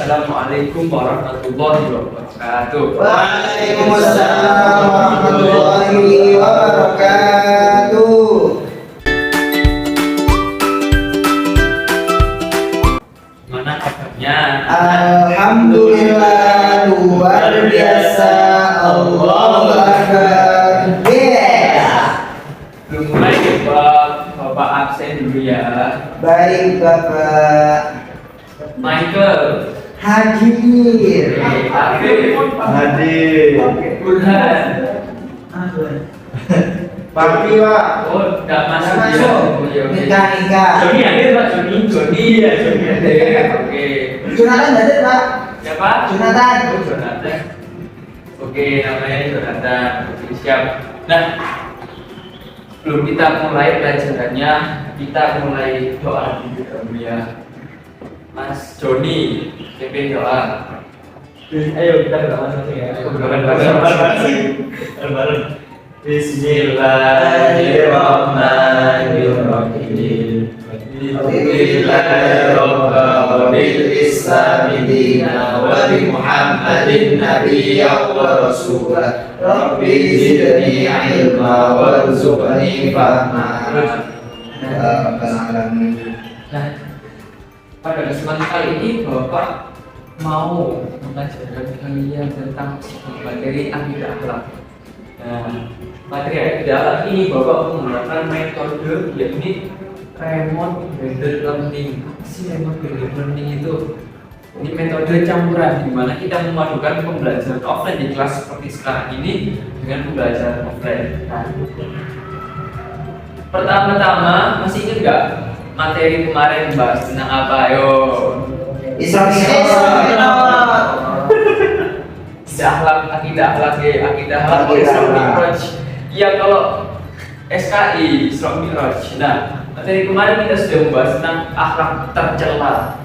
Assalamualaikum warahmatullahi wabarakatuh. Waalaikumsalam warahmatullahi wabarakatuh. Gimana kabarnya? Alhamdulillah luar biasa. Allahu Akbar. Belum mulai ya Bapak absen dulu ya. Baik Bapak. Michael Hadir. Hadir. Burhan. Pagi Pak. Oh, enggak masuk Nggak ya. masuk. Oh, iya, oke. Nikah. Joni hadir Pak, Joni ya, Joni hadir. Oke. Jonathan hadir Pak. Siapa? Jonathan. Oh, Jonathan. Oke, namanya Jonathan. Oke, siap. Nah, sebelum kita mulai pelajarannya, kita mulai doa dulu ya. Mas Joni, pimpin doa. Ayo kita doa satu ya. Bareng. Bismillahirrahmanirrahim. Nah, pada kesempatan kali ini Bapak mau mengajarkan kalian tentang materi akidah akhlak. Nah, materi akidah akhlak ini Bapak menggunakan metode yakni remote guided learning. Apa sih remote guided learning itu? Ini metode campuran di mana kita memadukan pembelajaran offline di kelas seperti sekarang ini dengan pembelajaran offline. Nah, pertama-tama masih ingat nggak materi kemarin bahas tentang apa? Ayo. Isra Akidah akhlak Isra Mi'raj. Iya, kalau SKI Isra Mi'raj. Nah, materi kemarin kita sudah membahas tentang akhlak tercela.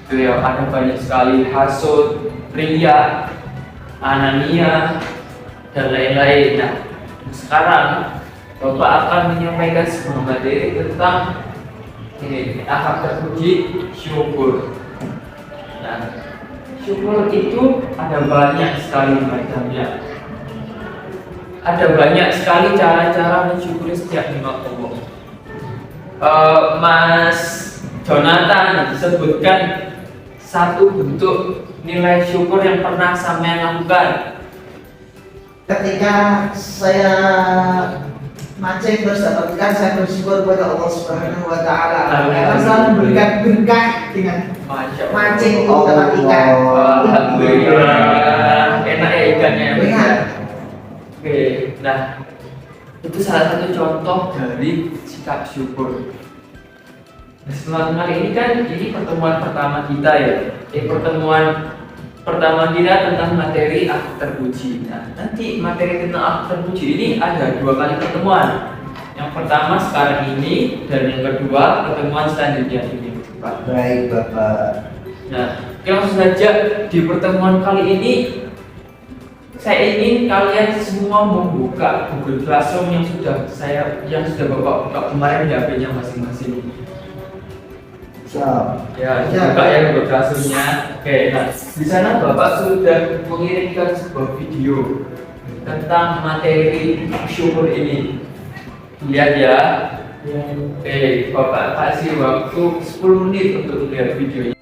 Itu ya, ada banyak sekali hasud, riya, anania, dan lain-lain. Nah, sekarang Bapak akan menyampaikan sebuah materi tentang ini akhlak terpuji, syukur. Nah, syukur itu ada banyak sekali macamnya. Ada banyak sekali cara-cara mensyukuri setiap nikmat Allah. Mas Jonathan sebutkan satu bentuk nilai syukur yang pernah sampean lakukan. Ketika saya mancing terus dapat ikan, saya bersyukur kepada Allah Subhanahu wa Ta'ala karena selalu memberikan berkah dengan mancing untuk dapat ikan. Alhamdulillah, enak ya ikannya. Enak. Oke, nah itu salah satu contoh dari sikap syukur. Nah, setelah kali ini kan ini pertemuan pertama kita ya. Pertemuan pertama kita tentang materi akhlak terpuji. Nah, nanti materi tentang akhlak terpuji ini ada 2 kali pertemuan. Yang pertama sekarang ini dan yang kedua pertemuan selanjutnya ini, Pak. Baik Bapak. Nah, langsung saja di pertemuan kali ini saya ingin kalian semua membuka Google Classroom yang sudah Bapak buka kemarin di HP-nya masing-masing. Siap. Ya, buka ya Google Classroom-nya. Oke, nah di sana Bapak sudah mengirimkan sebuah video tentang materi syukur ini. Lihat ya. Oke, Bapak kasih waktu 10 menit untuk melihat videonya.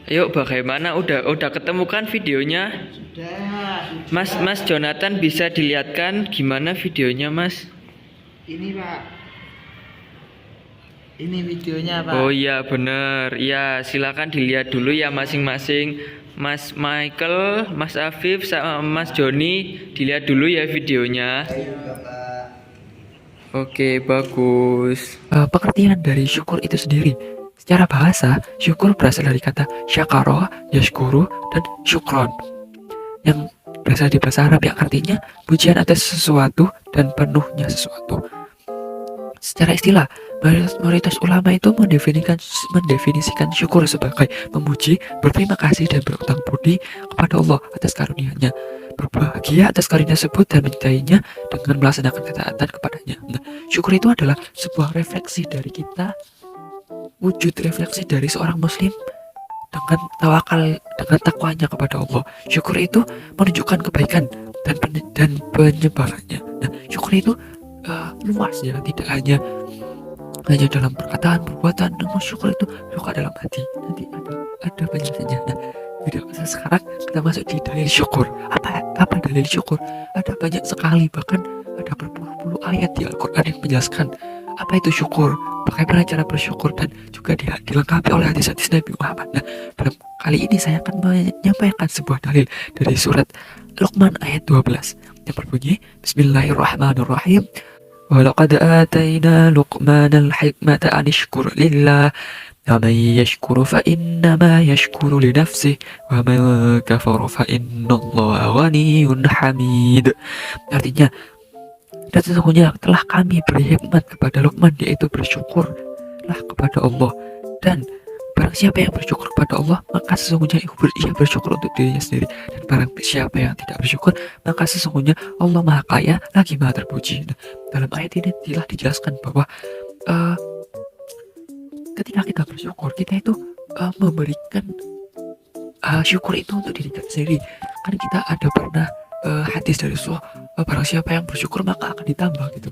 Ayo, bagaimana? Udah ketemukan videonya? Sudah. Mas Jonathan bisa dilihatkan gimana videonya, Mas? Ini Pak. Ini videonya Pak. Oh iya bener, ya silakan dilihat dulu ya masing-masing. Mas Michael, Mas Afif, sama Mas Joni dilihat dulu ya videonya. Baik Bapak. Oke, bagus. Pengertian dari syukur itu sendiri. Secara bahasa, syukur berasal dari kata syakara, yashkuru, dan syukron, yang berasal di bahasa Arab yang artinya pujian atas sesuatu dan penuhnya sesuatu. Secara istilah, mayoritas ulama itu mendefinisikan syukur sebagai memuji, berterima kasih, dan berutang budi kepada Allah atas karunia-Nya, berbahagia atas karunia tersebut dan mencintainya dengan melaksanakan ketaatan kepadanya. Nah, syukur itu adalah sebuah refleksi dari kita, wujud refleksi dari seorang muslim dengan tawakal, dengan takwanya kepada Allah. Syukur itu menunjukkan kebaikan dan penyebarannya. Nah, syukur itu luas ya, tidak hanya dalam perkataan, perbuatan, namun syukur itu juga dalam hati. Nanti ada penjelasannya. Nah, sekarang kita masuk di dalil syukur. Apa dalil syukur? Ada banyak sekali, bahkan ada berpuluh-puluh ayat di Al-Quran yang menjelaskan apa itu syukur, bagaimana cara bersyukur, dan juga dilengkapi oleh hadis-hadis Nabi Muhammad. Nah, dalam kali ini saya akan menyampaikan sebuah dalil dari surat Luqman ayat 12 yang berbunyi Bismillahirrahmanirrahim. وَلَقَدْ آتَيْنَا لُقْمَانَ الْحِكْمَةَ أَنِ اشْكُرْ لِلَّهِ وَمَنْ يَشْكُرْ فَإِنَّمَا يَشْكُرُ لِنَفْسِهِ وَمَنْ كَفَرَ فَإِنَّ اللَّهَ غَنِيٌّ حَمِيدٌ. Artinya, dan sesungguhnya telah kami beri hikmat kepada Luqman, yaitu bersyukurlah kepada Allah, dan barang siapa yang bersyukur kepada Allah, maka sesungguhnya ia bersyukur untuk dirinya sendiri, dan barang siapa yang tidak bersyukur, maka sesungguhnya Allah Maha Kaya lagi Maha Terpuji. Nah, dalam ayat ini telah dijelaskan bahwa ketika kita bersyukur, kita itu memberikan syukur itu untuk diri kita sendiri. Kan kita ada pernah hadis dari Rasulullah, barang siapa yang bersyukur maka akan ditambah gitu.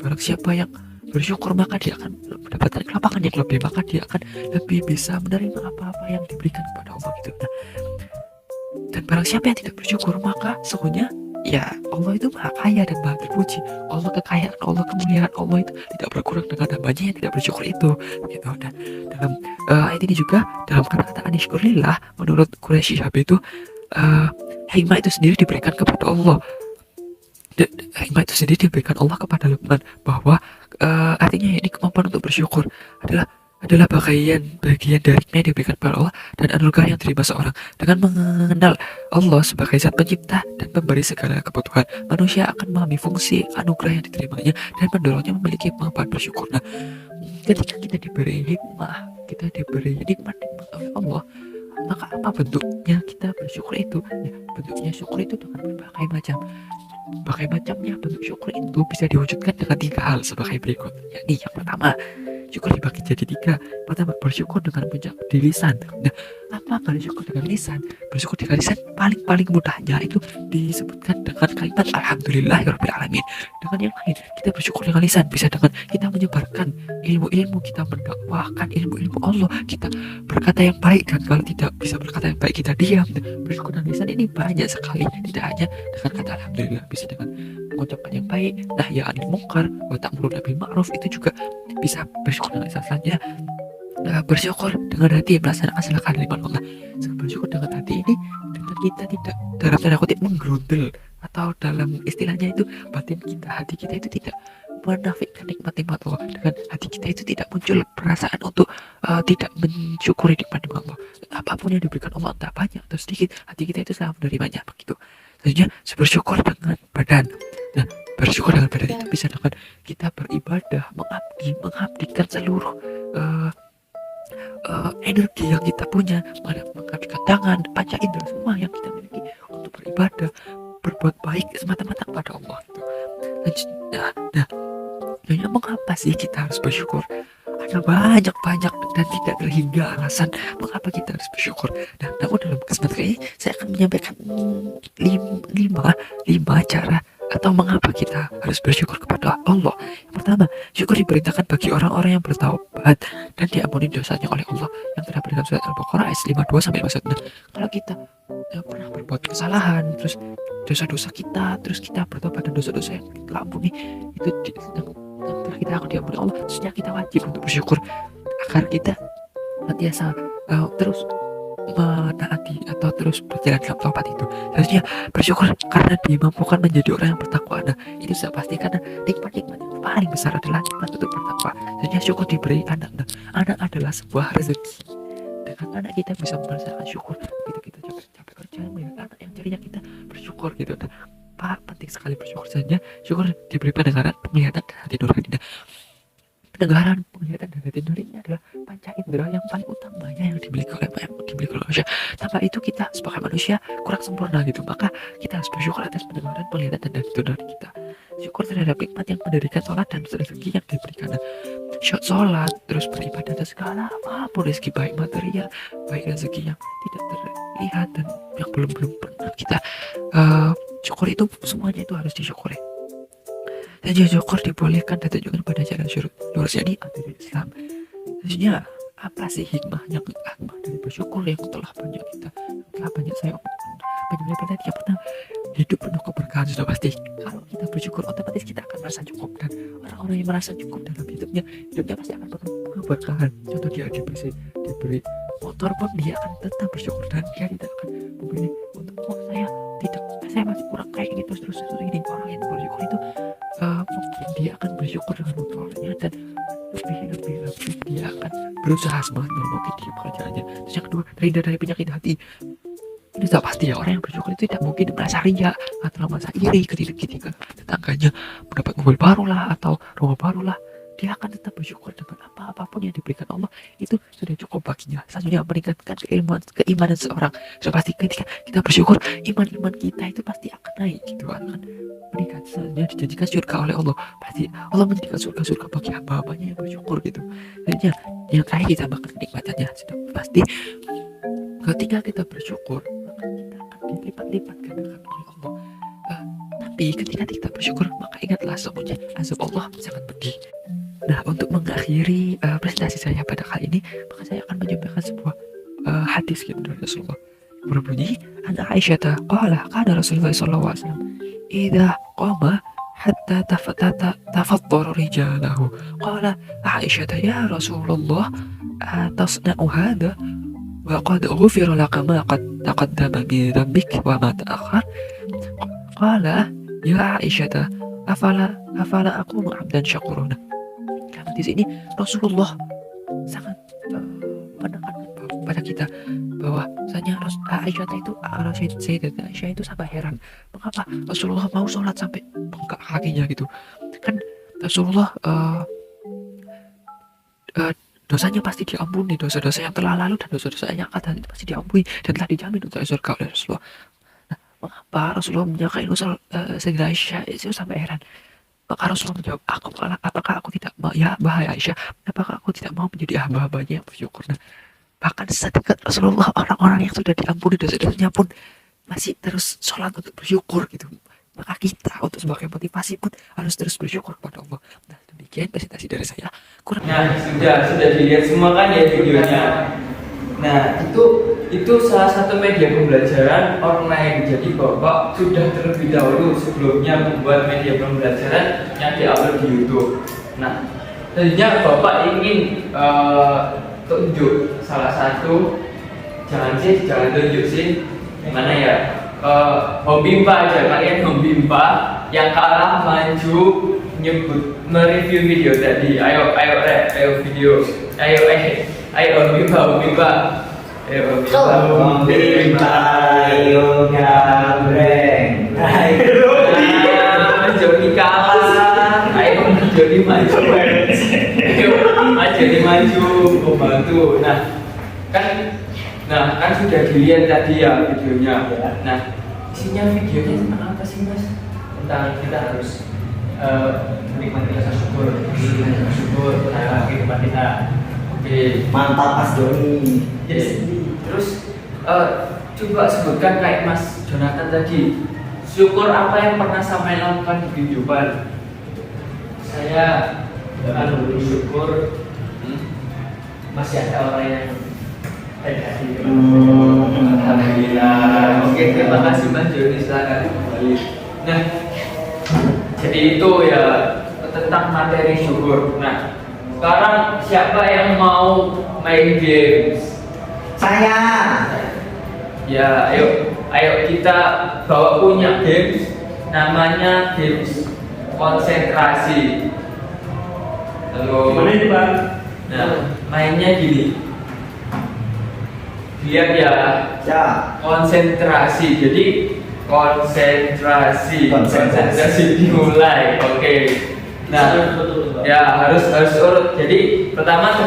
Barang siapa yang bersyukur maka dia akan mendapatkan kelapangan yang lebih, maka dia akan lebih bisa menerima apa-apa yang diberikan kepada Allah gitu. Nah, dan barang siapa yang tidak bersyukur, maka sesungguhnya ya Allah itu Maha Kaya dan Maha Terpuji. Allah kekayaan, Allah kemuliaan Allah itu tidak berkurang dengan hambanya yang tidak bersyukur itu gitu. Dan dalam ayat ini juga dalam kata-kata anishkurillah, menurut Quraisy Shihab itu hikmah itu sendiri diberikan kepada Allah. Hikmah itu sendiri diberikan Allah kepada Luqman, bahwa artinya ini kemampuan untuk bersyukur adalah bagian dari hikmah yang diberikan kepada Allah dan anugerah yang diterima seorang. Dengan mengenal Allah sebagai zat pencipta dan pemberi segala kebutuhan, manusia akan memahami fungsi anugerah yang diterimanya dan mendorongnya memiliki kemampuan bersyukur. Nah, ketika kita diberi hikmah, kita diberi nikmat oleh Allah, maka apa bentuknya kita bersyukur itu? Ya, bentuknya syukur itu dengan berbagai macam. Berbagai macamnya bentuk syukur itu bisa diwujudkan dengan 3 hal sebagai berikut. Yakni yang pertama, syukur dibagi jadi 3. Pertama, bersyukur dengan mengucap di lisan. Nah, apa bersyukur dengan lisan? Bersyukur dengan lisan paling mudahnya itu disebutkan dengan kalimat Alhamdulillahirabbil alamin. Dengan yang lain, kita bersyukur dengan lisan bisa dengan kita menyebarkan ilmu-ilmu, kita mendakwahkan ilmu-ilmu Allah, kita berkata yang baik, dan kalau tidak bisa berkata yang baik kita diam. Bersyukur dengan lisan ini banyak sekali, tidak hanya dengan kata alhamdulillah, bisa dengan mengucapkan yang baik, nahi anil munkar, wa ta'muruna bil ma'ruf, itu juga bisa bersyukur dengan lisan. Selanjutnya, bersyukur dengan hati, melaksanakan segala kalimat Allah. Bersyukur dengan hati ini dengan kita tidak dalam tanda kutip menggerundel, atau dalam istilahnya itu batin kita, hati kita itu tidak menafikan nikmat-nikmat Allah. Dengan hati kita itu tidak muncul perasaan untuk tidak mensyukuri nikmat-nikmat Allah. Apapun yang diberikan Allah, entah banyak atau sedikit, hati kita itu selalu menerimanya begitu. Selanjutnya, bersyukur dengan badan. Nah, bersyukur dengan badan itu bisa dengan kita beribadah, mengabdikan seluruh energi yang kita punya, mengabdikan tangan, panca indera, semua yang kita miliki untuk beribadah, berbuat baik semata-mata kepada Allah gitu. Nah, mengapa sih kita harus bersyukur? Ada banyak dan tidak terhingga alasan mengapa kita harus bersyukur. Nah, namun dalam kesempatan ini saya akan menyampaikan 5 cara atau mengapa kita harus bersyukur kepada Allah. Yang pertama, syukur diperintahkan bagi orang-orang yang bertaubat dan diampuni dosanya oleh Allah, yang terdapat dalam surat Al-Baqarah ayat 52 sampai 51. Nah, kalau kita pernah berbuat kesalahan, terus dosa-dosa kita, terus kita bertobat dan dosa-dosa yang kita ampuni itu telah kita akan diampuni Allah, terusnya kita wajib untuk bersyukur agar kita senantiasa terus menaati atau terus berjalan dalam taubat itu. Selanjutnya, bersyukur karena dimampukan menjadi orang yang bertakwa. Nah, ini sudah pasti karena nikmat-nikmat yang paling besar adalah nikmat untuk bertakwa. Selanjutnya, syukur diberi anak. Nah, anak adalah sebuah rezeki. Dengan anak kita bisa merasakan syukur. Begitu kita capek kerja, melihat anak yang carinya kita bersyukur gitu. Nah, penting sekali bersyukur. Saja syukur diberi pendengaran, penglihatan, dan hati nurani. Nah, pendengaran, penglihatan, dan hati nurani adalah panca indera yang paling utamanya yang dimiliki oleh manusia. Tanpa itu kita sebagai manusia kurang sempurna gitu. Maka kita harus bersyukur atas pendengaran, penglihatan, dan hati nurani kita. syukur terhadap nikmat yang mendirikan sholat dan rezeki yang diberikan. Nah, sholat terus beribadah dan segala apapun rezeki, baik material, baik rezeki yang tidak terlihat dan yang belum pernah kita syukur, itu semuanya itu harus disyukuri. Dan syukur dibolehkan dan tunjukkan pada jalan lurus, jadi dari Islam. Sebenarnya apa sih hikmahnya dari bersyukur yang telah banyak saya banyak tadi yang pernah hidup penuh keberkahan sudah pasti. Kalau kita bersyukur otomatis kita akan merasa cukup, dan orang-orang yang merasa cukup dalam hidupnya pasti akan penuh keberkahan. Contoh dia diberi motor pun dia akan tetap bersyukur, dan dia tidak akan memilih untuk saya masih kurang kayak ini terus ini. Orang yang bersyukur itu mungkin dia akan bersyukur dengan motornya, dan lebih dia akan berusaha semaksimal mungkin di pekerjaannya. Terus yang kedua, terhindar dari penyakit hati. Ini sudah pasti ya, orang yang bersyukur itu tidak mungkin merasa ria atau merasa iri ketika tetangganya mendapat mobil baru lah atau rumah baru lah. Dia akan tetap bersyukur dengan apapun yang diberikan Allah, itu sudah cukup baginya. Selanjutnya meningkatkan keimanan seorang. Sudah pasti ketika kita bersyukur, iman kita itu pasti akan naik gitu, akan meningkat. Selanjutnya dijanjikan surga oleh Allah. Pasti Allah menjadikan surga bagi hamba-hambanya yang bersyukur gitu. Selanjutnya yang terakhir ditambahkan kenikmatannya. Sudah pasti ketika kita bersyukur, maka kita akan dilipat-lipat gandakan oleh Allah. Tapi ketika kita bersyukur, maka ingatlah sesungguhnya azab Allah sangat pedih. Nah, untuk mengakhiri presentasi saya pada kali ini, maka saya akan menyampaikan sebuah hadis dari Rasulullah berbunyi, an Aisyah qala qala Rasulullah sallallahu alaihi wasallam idza qama hatta tafaddara rijalahu qala Aisyah ya Rasulullah tasna'u hadha wa qad ghufira laka ma qad taqaddama min dhanbik wa ma ta'akhkhar qala ya Aisyah afala akunu 'abdan syakuruna. Di sini Rasulullah sangat menekankan pada kita bahwa misalnya Sayyidatuna Aisyah itu sampai heran mengapa Rasulullah mau sholat sampai bengkak kakinya gitu. Kan Rasulullah dosanya pasti diampuni, dosa-dosa yang telah lalu dan dosa-dosa yang akan datang pasti diampuni dan telah dijamin untuk surga oleh Rasulullah. Nah, mengapa Rasulullah menyangka Sayyidatuna Aisyah itu sampai heran? Maka Rasulullah menjawab, apakah aku tidak mau, ya bahaya Aisyah, apakah aku tidak mau menjadi hamba-hambanya yang bersyukur? Nah, bahkan sedekat Rasulullah, orang-orang yang sudah diampuni dosa-dosanya pun masih terus sholat untuk bersyukur gitu. Maka kita untuk sebagai motivasi pun harus terus bersyukur kepada Allah. Nah, demikian presentasi dari saya. Nah, sudah dilihat semua kan ya videonya. Nah, itu salah satu media pembelajaran online. Jadi Bapak sudah terlebih dahulu sebelumnya membuat media pembelajaran yang diupload di YouTube. Nah, tadinya Bapak ingin tunjuk salah satu, jangan tunjuk sih, mana ya, Home Bimpa aja, kalian Home Bimpa yang kalah maju mereview video tadi. Ayo video, ayo Home Bimpa. Ayo gambreng. Mas Joni kalah. Ayo Mas Joni maju. Ayo Mas Joni maju membantu. Nah kan sudah dilihat tadi ya videonya. Nah, isinya videonya tentang apa sih Mas? Tentang kita harus menikmati rasa syukur. Nah, kehidupan kita. Oke, mantap Mas Doni. Yes. Terus coba sebutkan kayak Mas Jonathan tadi, syukur apa yang pernah sampai lakukan di kehidupan? Saya akan bersyukur masih ada orang yang baik hati. Alhamdulillah. Oke, terima kasih Mas Joni, silakan kembali. Nah, jadi itu ya tentang materi syukur. Nah, sekarang siapa yang mau main games? Saya. Ya, ayo kita bawa punya games, namanya games konsentrasi. Halo. Gimana itu Bang? Nah, mainnya gini. Lihat ya. Ya. Konsentrasi. Jadi konsentrasi dimulai. Oke. Nah, ya harus urut. Jadi pertama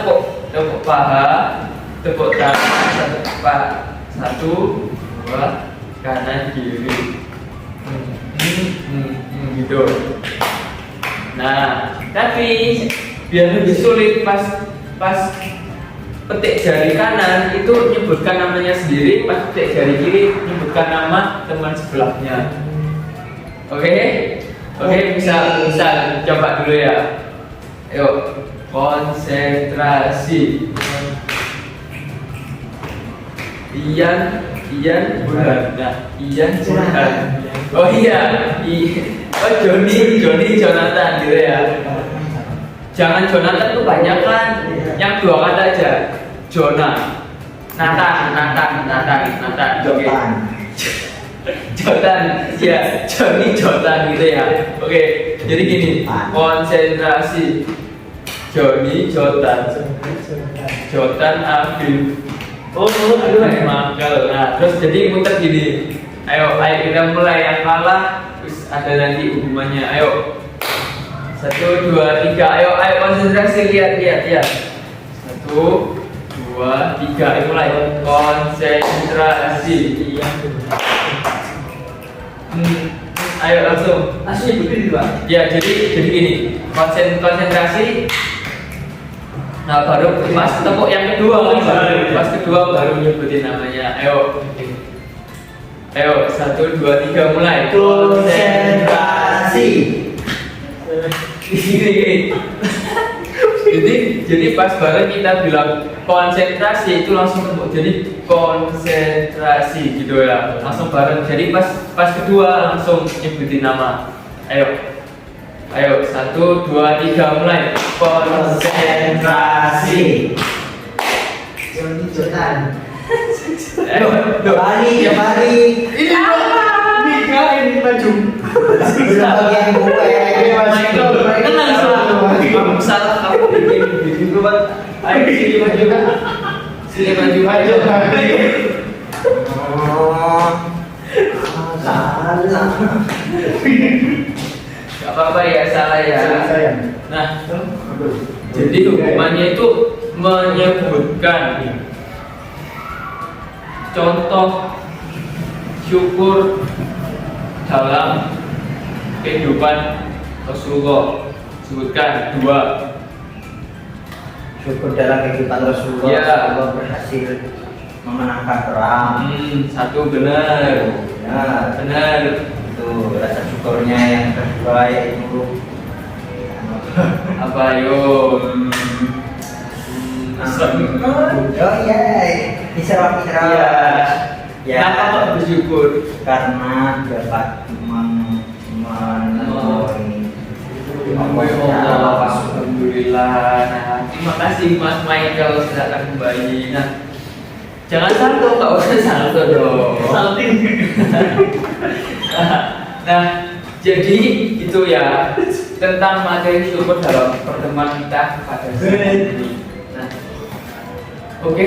tepuk paha, tepuk tangan, satu, dua, kanan kiri. gitu. Nah, tapi biar lebih sulit pas petik jari kanan itu nyebutkan namanya sendiri, pas petik jari kiri nyebutkan nama teman sebelahnya. Oke? Oke, bisa coba dulu ya. Ayo, konsentrasi. Ian Burhan. Nah, Ian Burhan. Oh iya, oh Joni Jonathan gitu ya. Jangan Jonathan tuh banyak kan. Yang 2 kata aja. Nathan. Oke. Jotan, ya, Joni Jotan gitu ya. Oke, jadi gini, konsentrasi. Joni Jotan Afif. Aduh, Michael. Nah, terus jadi muter gini. Ayo kita mulai, yang kalah terus ada nanti hukumannya. Ayo. 1, 2, 3. Ayo konsentrasi, lihat. 1, 2, 3. Ayo mulai. Konsentrasi. Ayo langsung. Nyebutin Pak. Ya, jadi gini. Konsentrasi. Nah, baru pas tepuk yang kedua baru nyebutin namanya. Ayo 1, 2, 3 mulai. Konsentrasi. Gini. Jadi pas bareng kita bilang konsentrasi itu langsung tepuk. Jadi konsentrasi gitu ya. Langsung bareng. Jadi pas kedua langsung nyebutin nama. Ayo 1, 2, 3 mulai. Konsentrasi. Joni Jotan. Kembali. Ini maju. Bagian gue. Kan langsung kamu salah, kamu bikin gue. Ayo sini maju. Salah. Gak apa-apa ya, salah ya. Nah, jadi hukumannya itu menyebutkan contoh syukur dalam kehidupan Rasulullah. Sebutkan 2. Syukur dalam kehidupan Rasulullah. Ya. Allah berhasil memenangkan perang. 1 benar. Ya, Benar. itu rasa syukurnya. Yang kedua yaitu Apa yo? oh ya, Isra. Ya. Kenapa kok bersyukur? Karena dapat menemui Allah, alhamdulillah. Nah, terima kasih Mas Michael sudah datang kembali. Nah, jangan salto, nggak usah salto dong. Salting. Nah, jadi itu ya tentang materi syukur dalam pertemuan kita pada saat ini. Nah, oke,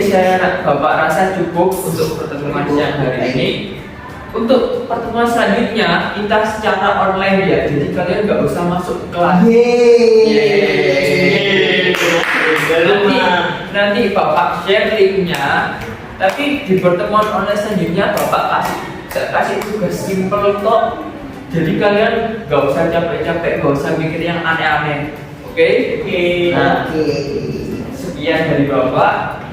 Bapak rasa cukup untuk pertemuan siang hari ini. Untuk pertemuan selanjutnya kita secara online ya, jadi kalian nggak usah masuk ke kelas. Nanti Bapak share linknya. Tapi di pertemuan online selanjutnya Bapak kasih tugas simple kok. Jadi kalian nggak usah capek-capek, nggak usah mikir yang aneh-aneh. Oke? Nah, sekian dari Bapak.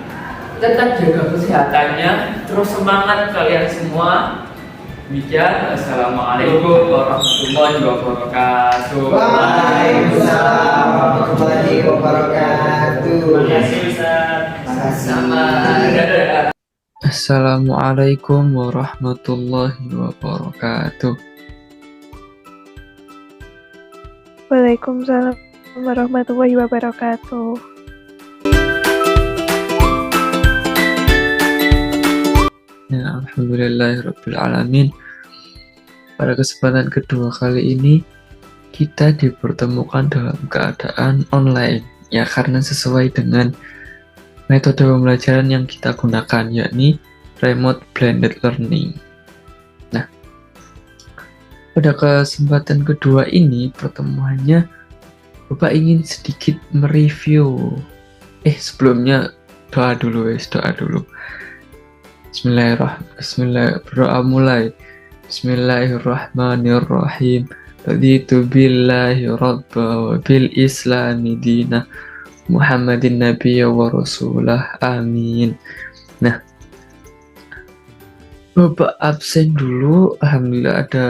Tetap jaga kesehatannya, terus semangat kalian semua. Demikian, assalamualaikum warahmatullahi wabarakatuh. Waalaikumsalam warahmatullahi wabarakatuh. Terima kasih Ustaz. Sama. Dadah. Assalamualaikum warahmatullahi wabarakatuh. Waalaikumsalam warahmatullahi wabarakatuh. Ya, alhamdulillahirabbil alamin. Pada kesempatan kedua kali ini kita dipertemukan dalam keadaan online, ya karena sesuai dengan metode pembelajaran yang kita gunakan, yakni remote blended learning. Nah, pada kesempatan kedua ini pertemuannya Bapak ingin sedikit mereview. Sebelumnya doa dulu. Bismillahirrahmanirrahim. Bismillahirrahmanirrahim. raditu billahi rabba wa bil islami dina Muhammadin nabiyya wa rasulah, amin. Nah, Bapak absen dulu, alhamdulillah ada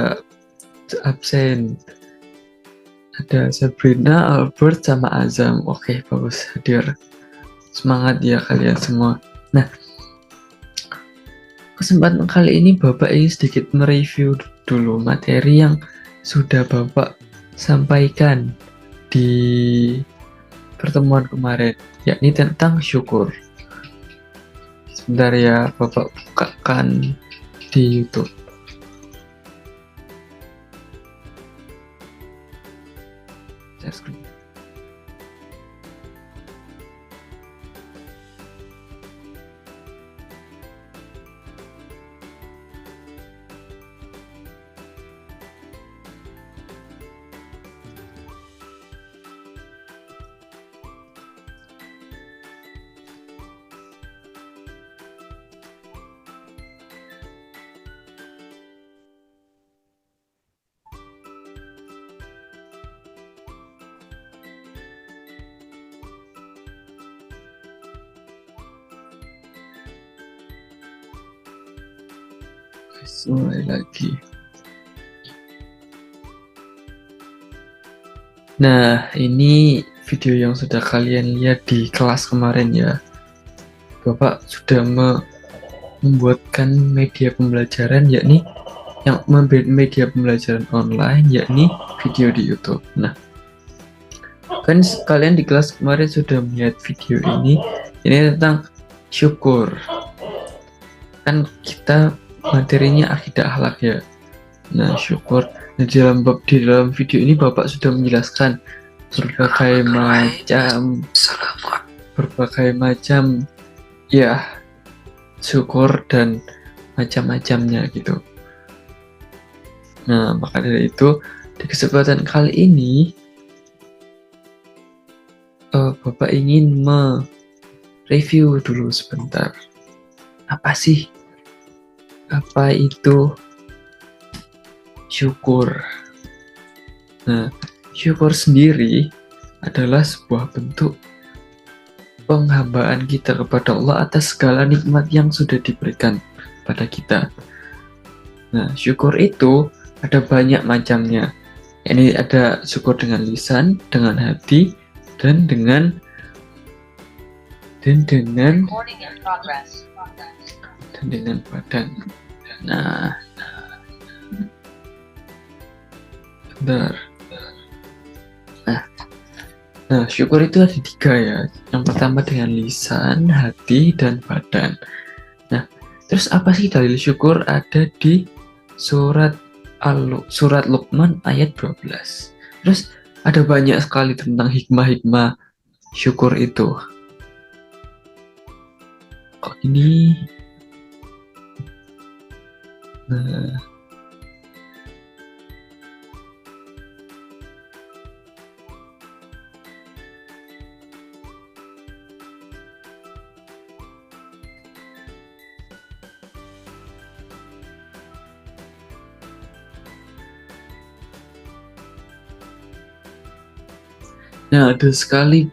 absen. Ada Sabrina, Albert, sama Azam. Oke, bagus hadir. Semangat ya kalian semua. Nah, kesempatan kali ini Bapak ingin sedikit mereview dulu materi yang sudah Bapak sampaikan di pertemuan kemarin, yakni tentang syukur. Sebentar ya, Bapak bukakan di YouTube. Share screen. Mulai lagi. Nah, ini video yang sudah kalian lihat di kelas kemarin ya. Bapak sudah membuatkan media pembelajaran, yakni yang media pembelajaran online, yakni video di YouTube. Nah, kan kalian di kelas kemarin sudah melihat video ini tentang syukur. Kan kita materinya akidah akhlak ya. Nah, syukur. Nah, di dalam video ini Bapak sudah menjelaskan berbagai macam ya syukur dan macam-macamnya gitu. Nah, maka dari itu di kesempatan kali ini Bapak ingin mereview dulu sebentar. Apa itu syukur? Nah, syukur sendiri adalah sebuah bentuk penghambaan kita kepada Allah atas segala nikmat yang sudah diberikan pada kita. Nah, syukur itu ada banyak macamnya. Ini ada syukur dengan lisan, dengan hati, dan dengan badan. Nah, bentar. Nah, syukur itu ada 3 ya. Yang pertama dengan lisan, hati, dan badan. Nah, terus apa sih dalil syukur? Ada di surat Luqman ayat 12. Terus ada banyak sekali tentang hikmah-hikmah syukur itu. Kok ini? Nah,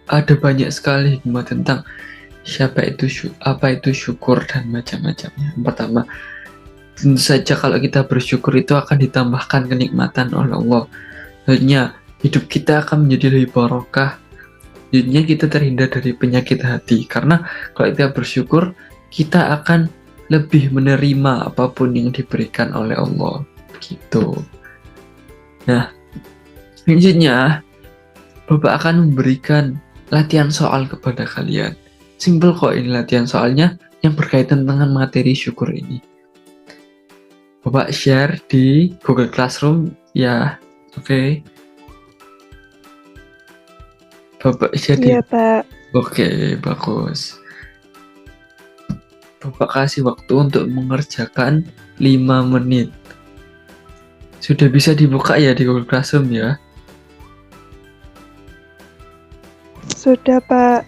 ada banyak sekali hikmah tentang apa itu syukur dan macam-macamnya. Yang pertama, tentu saja kalau kita bersyukur itu akan ditambahkan kenikmatan oleh Allah. Selanjutnya, hidup kita akan menjadi lebih barokah. Selanjutnya, kita terhindar dari penyakit hati. Karena kalau kita bersyukur, kita akan lebih menerima apapun yang diberikan oleh Allah. Gitu. Nah, selanjutnya, Bapak akan memberikan latihan soal kepada kalian. Simple kok ini latihan soalnya yang berkaitan dengan materi syukur ini. Bapak share di Google Classroom ya, oke. Bapak share di... Iya, Pak. Oke, bagus. Bapak kasih waktu untuk mengerjakan 5 menit. Sudah bisa dibuka ya di Google Classroom ya? Sudah, Pak.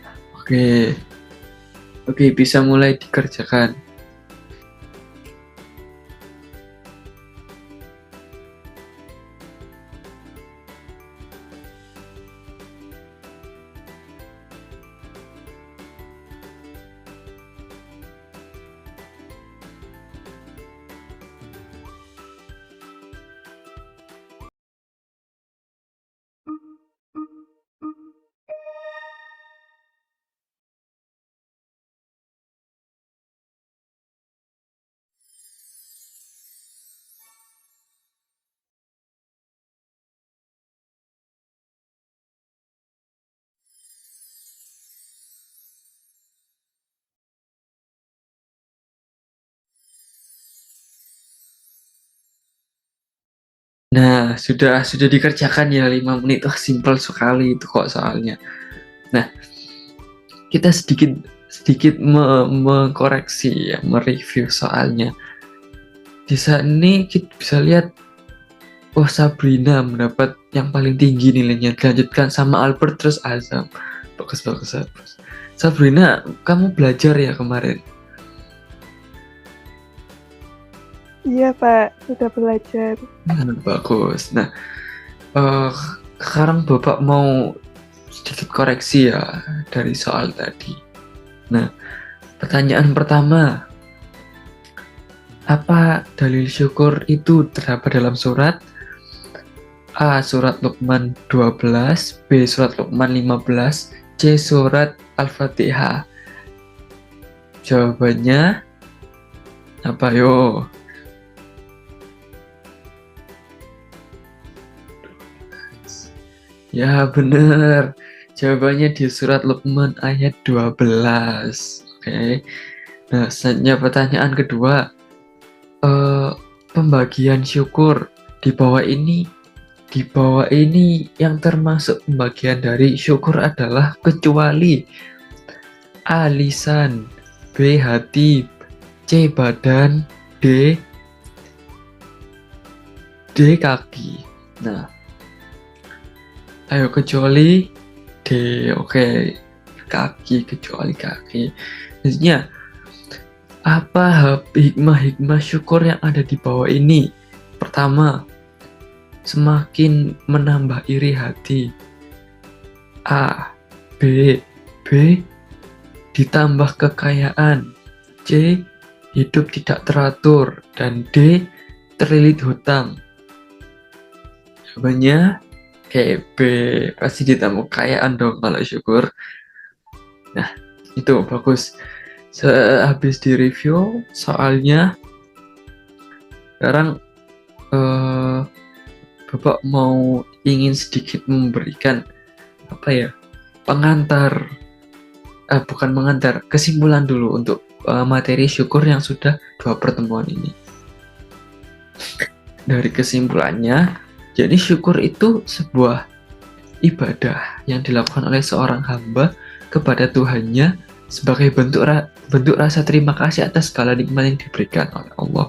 Oke, bisa mulai dikerjakan. Nah, sudah dikerjakan ya 5 menit. Wah, simpel sekali itu kok soalnya. Nah, kita sedikit mengkoreksi ya, mereview soalnya. Di sini kita bisa lihat, oh Sabrina mendapat yang paling tinggi nilainya, dilanjutkan sama Albert terus Azam. Bagus. Sabrina, kamu belajar ya kemarin? Iya, Pak. Sudah belajar. Bagus. Nah, sekarang Bapak mau sedikit koreksi ya dari soal tadi. Nah, pertanyaan pertama, apa dalil syukur itu terdapat dalam surat? A. Surat Luqman 12, B. Surat Luqman 15, C. Surat Al-Fatihah. Jawabannya apa yo? Ya bener, jawabannya di surat Luqman ayat 12. Oke. Nah, selanjutnya pertanyaan kedua, pembagian syukur di bawah ini yang termasuk pembagian dari syukur adalah kecuali A. Lisan, B. Hati, C. Badan, D. Kaki. Nah, ayo kecuali D. Oke, kaki, kecuali kaki. Maksudnya apa hikmah syukur yang ada di bawah ini? Pertama, semakin menambah iri hati. A. B. Ditambah kekayaan. C. Hidup tidak teratur. Dan D. Terlilit hutang. Jawabannya B. Pasti ditambah kekayaan dong kalau syukur. Nah, itu bagus. Habis di review soalnya, sekarang Bapak mau ingin sedikit memberikan kesimpulan dulu untuk materi syukur yang sudah 2 pertemuan ini. Dari kesimpulannya, jadi syukur itu sebuah ibadah yang dilakukan oleh seorang hamba kepada Tuhannya sebagai bentuk rasa terima kasih atas segala nikmat yang diberikan oleh Allah.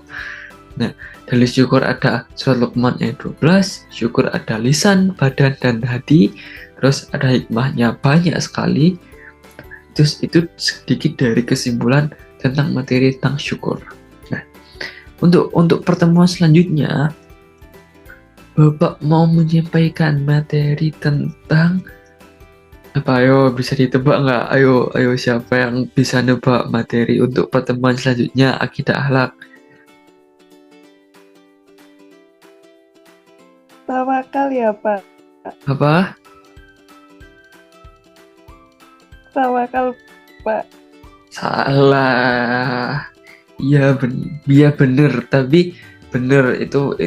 Nah, dari syukur ada surat Luqman ayat 12, syukur ada lisan, badan, dan hati, terus ada hikmahnya banyak sekali. Terus itu sedikit dari kesimpulan tentang materi tentang syukur. Nah, untuk pertemuan selanjutnya, Bapak mau menyampaikan materi tentang apa? Ayo, bisa ditebak nggak? Ayo siapa yang bisa nebak materi untuk pertemuan selanjutnya akidah akhlak? Tawakal ya, Pak. Apa? Tawakal, Pak. Salah. Iya bener, tapi bener itu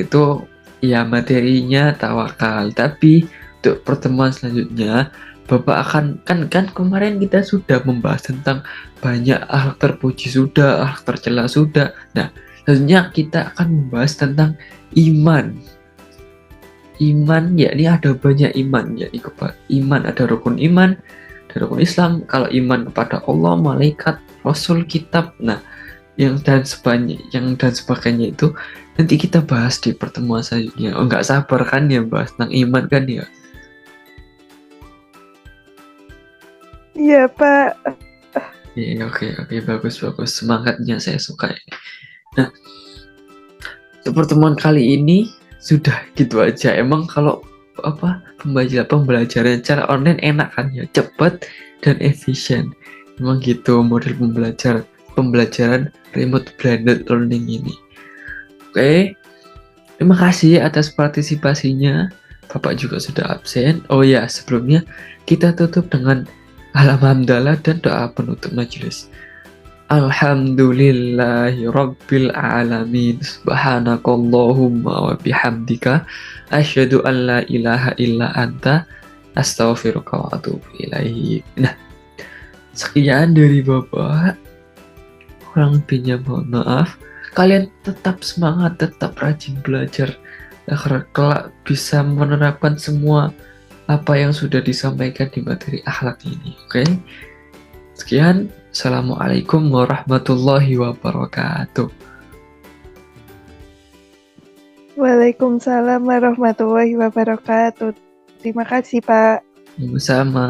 ya materinya tawakal. Tapi untuk pertemuan selanjutnya Bapak akan kan kemarin kita sudah membahas tentang banyak akhlak terpuji sudah, akhlak tercela sudah. Nah, selanjutnya kita akan membahas tentang iman. Iman yakni ada banyak iman, yakni iman ada rukun iman, ada rukun Islam. Kalau iman kepada Allah, malaikat, Rasul, kitab, nah dan sebagainya itu nanti kita bahas di pertemuan selanjutnya. Oh, nggak sabar kan ya bahas tentang iman kan ya? Iya, Pak. Oke, bagus. Semangatnya saya suka. Nah, untuk pertemuan kali ini sudah gitu aja. Emang kalau pembelajaran secara online enak kan ya, cepat dan efisien. Emang gitu model pembelajaran remote blended learning ini. Oke. Terima kasih atas partisipasinya. Bapak juga sudah absen. Oh ya, sebelumnya kita tutup dengan alhamdulillah dan doa penutup majelis. Alhamdulillahi Rabbil Alamin. Subhanakallahumma wa bihamdika asyhadu an la ilaha illa anta astaghfiruka wa atubu ilaik. Nah, sekian dari Bapak. Kurang lebihnya mohon maaf. Kalian tetap semangat, tetap rajin belajar agar kelak bisa menerapkan semua apa yang sudah disampaikan di materi akhlak ini. Oke? Sekian. Assalamualaikum warahmatullahi wabarakatuh. Waalaikumsalam warahmatullahi wabarakatuh. Terima kasih, Pak. Sama-sama.